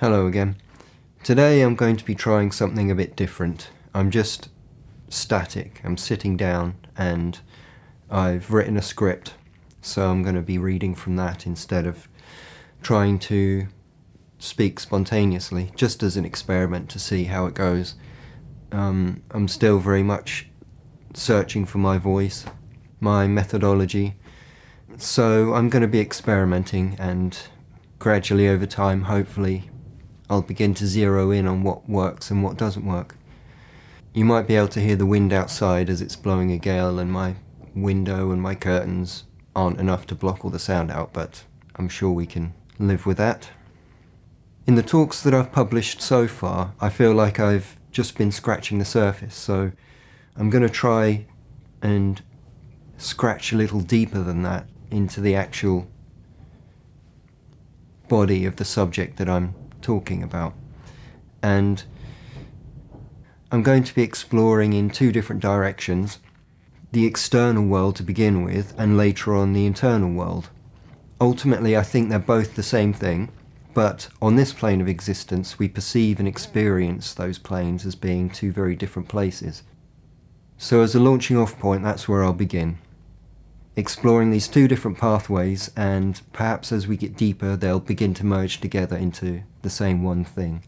Hello again. Today I'm going to be trying something a bit different. I'm just static. I'm sitting down and I've written a script, so I'm going to be reading from that instead of trying to speak spontaneously, just as an experiment to see how it goes. I'm still very much searching for my voice, my methodology, so I'm going to be experimenting, and gradually over time, hopefully, I'll begin to zero in on what works and what doesn't work. You might be able to hear the wind outside as it's blowing a gale, and my window and my curtains aren't enough to block all the sound out, but I'm sure we can live with that. In the talks that I've published so far, I feel like I've just been scratching the surface, so I'm going to try and scratch a little deeper than that into the actual body of the subject that I'm talking about. And I'm going to be exploring in two different directions: the external world to begin with, and later on the internal world. Ultimately, I think they're both the same thing, but on this plane of existence we perceive and experience those planes as being two very different places. So as a launching off point, that's where I'll begin, exploring these two different pathways, and perhaps as we get deeper they'll begin to merge together into the same one thing.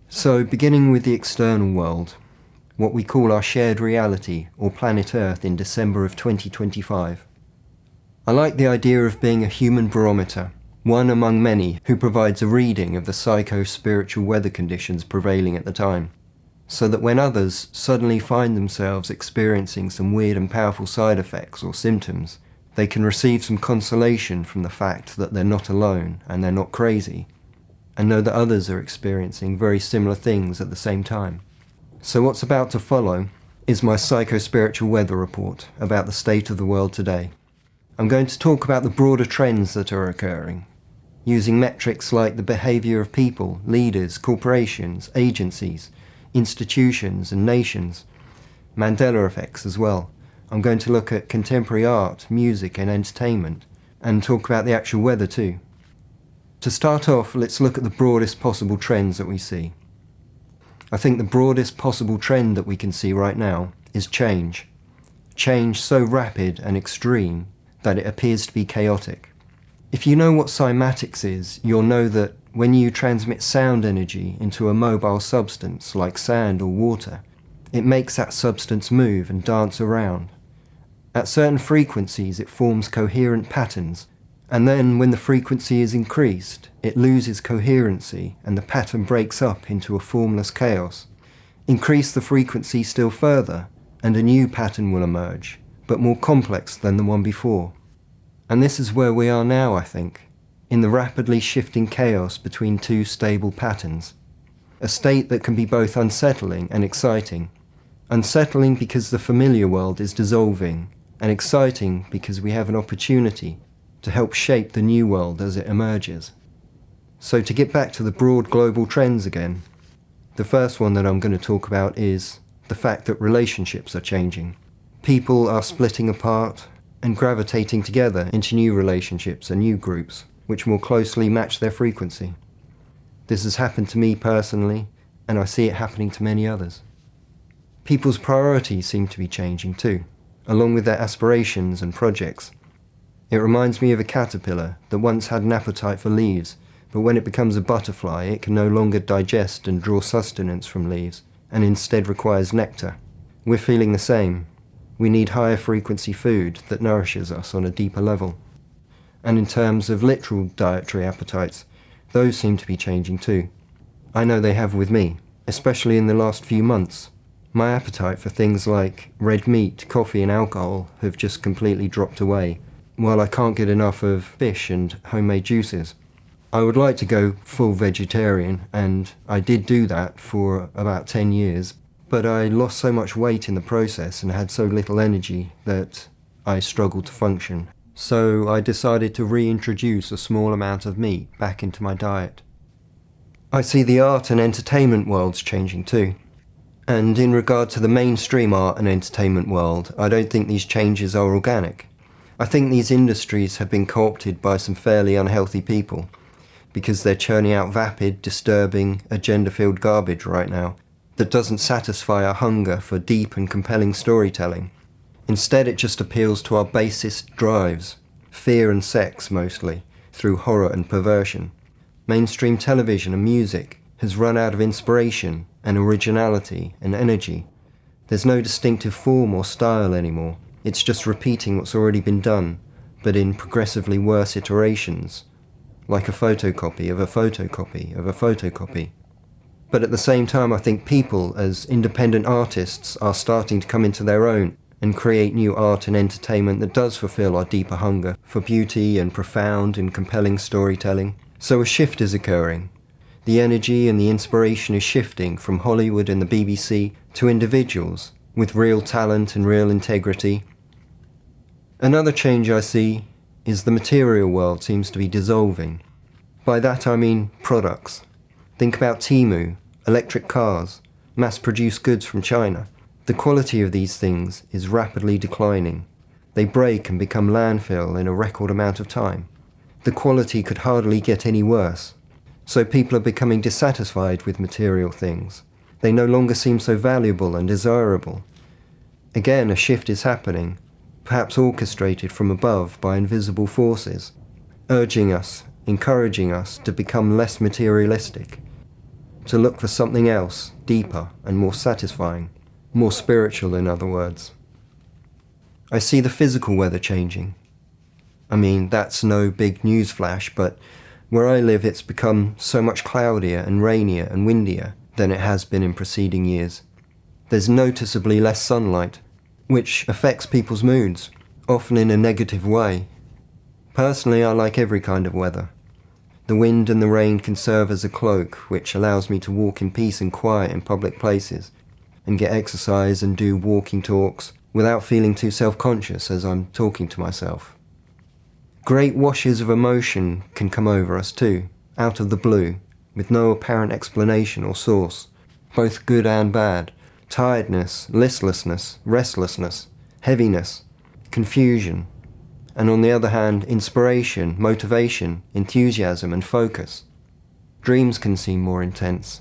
So beginning with the external world, what we call our shared reality, or planet Earth, in December of 2025. I like the idea of being a human barometer, one among many who provides a reading of the psycho-spiritual weather conditions prevailing at the time, so that when others suddenly find themselves experiencing some weird and powerful side effects or symptoms, they can receive some consolation from the fact that they're not alone and they're not crazy, and know that others are experiencing very similar things at the same time. So what's about to follow is my psycho-spiritual weather report about the state of the world today. I'm going to talk about the broader trends that are occurring, using metrics like the behaviour of people, leaders, corporations, agencies, institutions and nations, Mandela effects as well. I'm going to look at contemporary art, music and entertainment, and talk about the actual weather too. To start off, let's look at the broadest possible trends that we see. I think the broadest possible trend that we can see right now is change. Change so rapid and extreme that it appears to be chaotic. If you know what cymatics is, you'll know that when you transmit sound energy into a mobile substance like sand or water, it makes that substance move and dance around. At certain frequencies it forms coherent patterns, and then when the frequency is increased, it loses coherency and the pattern breaks up into a formless chaos. Increase the frequency still further, and a new pattern will emerge, but more complex than the one before. And this is where we are now, I think, in the rapidly shifting chaos between two stable patterns. A state that can be both unsettling and exciting. Unsettling because the familiar world is dissolving, and exciting because we have an opportunity to help shape the new world as it emerges. So to get back to the broad global trends again, the first one that I'm going to talk about is the fact that relationships are changing. People are splitting apart and gravitating together into new relationships and new groups, which more closely match their frequency. This has happened to me personally, and I see it happening to many others. People's priorities seem to be changing too, along with their aspirations and projects. It reminds me of a caterpillar that once had an appetite for leaves, but when it becomes a butterfly it can no longer digest and draw sustenance from leaves, and instead requires nectar. We're feeling the same. We need higher frequency food that nourishes us on a deeper level. And in terms of literal dietary appetites, those seem to be changing too. I know they have with me, especially in the last few months. My appetite for things like red meat, coffee and alcohol have just completely dropped away, while I can't get enough of fish and homemade juices. I would like to go full vegetarian, and I did do that for about 10 years, but I lost so much weight in the process and had so little energy that I struggled to function. So I decided to reintroduce a small amount of meat back into my diet. I see the art and entertainment worlds changing too. And in regard to the mainstream art and entertainment world, I don't think these changes are organic. I think these industries have been co-opted by some fairly unhealthy people, because they're churning out vapid, disturbing, agenda-filled garbage right now that doesn't satisfy our hunger for deep and compelling storytelling. Instead, it just appeals to our basest drives, fear and sex mostly, through horror and perversion. Mainstream television and music has run out of inspiration and originality and energy. There's no distinctive form or style anymore. It's just repeating what's already been done, but in progressively worse iterations, like a photocopy of a photocopy of a photocopy. But at the same time, I think people, as independent artists, are starting to come into their own and create new art and entertainment that does fulfill our deeper hunger for beauty and profound and compelling storytelling. So a shift is occurring. The energy and the inspiration is shifting from Hollywood and the BBC to individuals with real talent and real integrity. Another change I see is the material world seems to be dissolving. By that I mean products. Think about Temu, electric cars, mass-produced goods from China. The quality of these things is rapidly declining. They break and become landfill in a record amount of time. The quality could hardly get any worse. So people are becoming dissatisfied with material things. They no longer seem so valuable and desirable. Again, a shift is happening, perhaps orchestrated from above by invisible forces, urging us, encouraging us to become less materialistic, to look for something else, deeper and more satisfying, more spiritual in other words. I see the physical weather changing. I mean, that's no big news flash, but where I live it's become so much cloudier and rainier and windier than it has been in preceding years. There's noticeably less sunlight, which affects people's moods, often in a negative way. Personally, I like every kind of weather. The wind and the rain can serve as a cloak, which allows me to walk in peace and quiet in public places, and get exercise and do walking talks without feeling too self-conscious as I'm talking to myself. Great washes of emotion can come over us too, out of the blue, with no apparent explanation or source, both good and bad. Tiredness, listlessness, restlessness, heaviness, confusion, and on the other hand, inspiration, motivation, enthusiasm and focus. Dreams can seem more intense.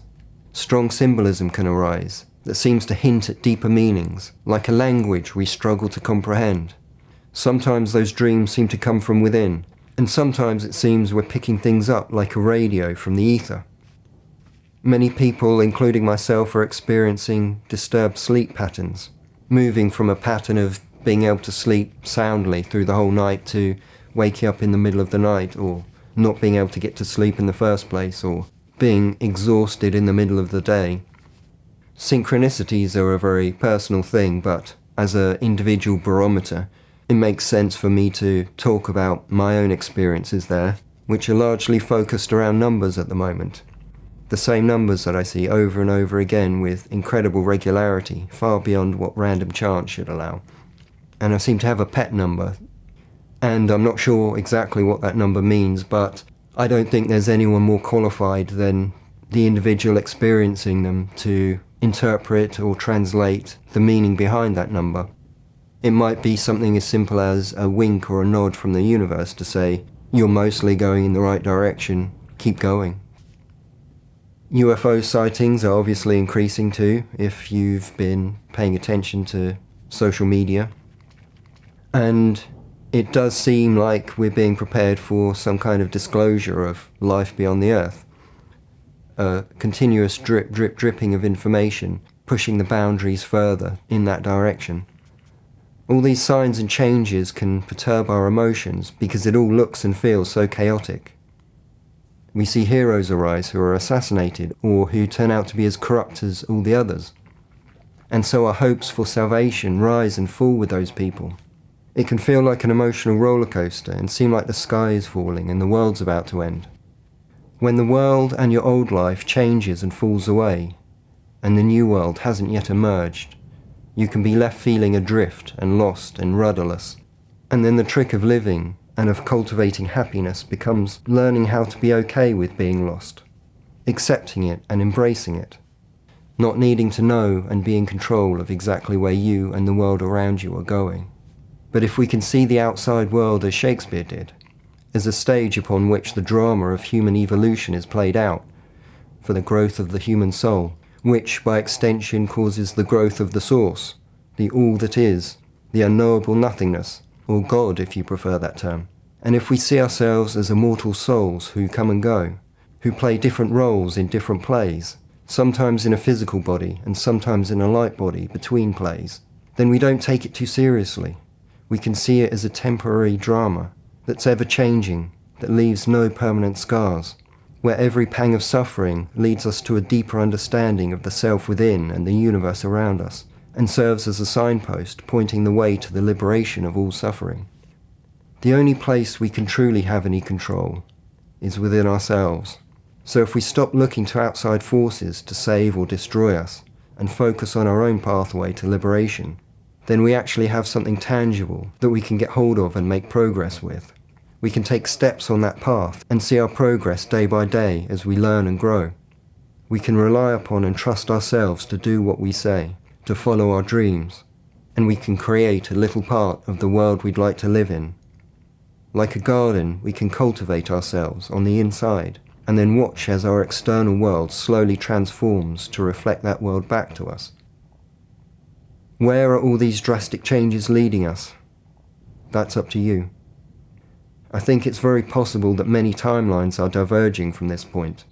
Strong symbolism can arise that seems to hint at deeper meanings, like a language we struggle to comprehend. Sometimes those dreams seem to come from within, and sometimes it seems we're picking things up like a radio from the ether. Many people, including myself, are experiencing disturbed sleep patterns, moving from a pattern of being able to sleep soundly through the whole night to waking up in the middle of the night, or not being able to get to sleep in the first place, or being exhausted in the middle of the day. Synchronicities are a very personal thing, but as an individual barometer, it makes sense for me to talk about my own experiences there, which are largely focused around numbers at the moment. The same numbers that I see over and over again with incredible regularity, far beyond what random chance should allow. And I seem to have a pet number, and I'm not sure exactly what that number means, but I don't think there's anyone more qualified than the individual experiencing them to interpret or translate the meaning behind that number. It might be something as simple as a wink or a nod from the universe to say, you're mostly going in the right direction, keep going. UFO sightings are obviously increasing too, if you've been paying attention to social media. And it does seem like we're being prepared for some kind of disclosure of life beyond the Earth. A continuous dripping of information, pushing the boundaries further in that direction. All these signs and changes can perturb our emotions because it all looks and feels so chaotic. We see heroes arise who are assassinated or who turn out to be as corrupt as all the others. And so our hopes for salvation rise and fall with those people. It can feel like an emotional roller coaster and seem like the sky is falling and the world's about to end. When the world and your old life changes and falls away, and the new world hasn't yet emerged, you can be left feeling adrift and lost and rudderless. And then the trick of living and of cultivating happiness becomes learning how to be okay with being lost, accepting it and embracing it, not needing to know and be in control of exactly where you and the world around you are going. But if we can see the outside world as Shakespeare did, as a stage upon which the drama of human evolution is played out, for the growth of the human soul, which by extension causes the growth of the source, the all that is, the unknowable nothingness, or God if you prefer that term. And if we see ourselves as immortal souls who come and go, who play different roles in different plays, sometimes in a physical body and sometimes in a light body between plays, then we don't take it too seriously. We can see it as a temporary drama that's ever-changing, that leaves no permanent scars, where every pang of suffering leads us to a deeper understanding of the self within and the universe around us, and serves as a signpost pointing the way to the liberation of all suffering. The only place we can truly have any control is within ourselves. So if we stop looking to outside forces to save or destroy us, and focus on our own pathway to liberation, then we actually have something tangible that we can get hold of and make progress with. We can take steps on that path and see our progress day by day as we learn and grow. We can rely upon and trust ourselves to do what we say, to follow our dreams, and we can create a little part of the world we'd like to live in. Like a garden, we can cultivate ourselves on the inside, and then watch as our external world slowly transforms to reflect that world back to us. Where are all these drastic changes leading us? That's up to you. I think it's very possible that many timelines are diverging from this point,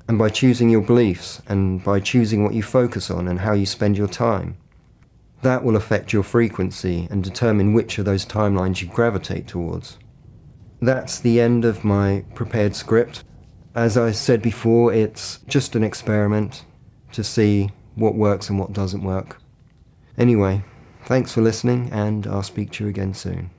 and by choosing your beliefs and by choosing what you focus on and how you spend your time, that will affect your frequency and determine which of those timelines you gravitate towards. That's the end of my prepared script. As I said before, it's just an experiment to see what works and what doesn't work. Anyway, thanks for listening, and I'll speak to you again soon.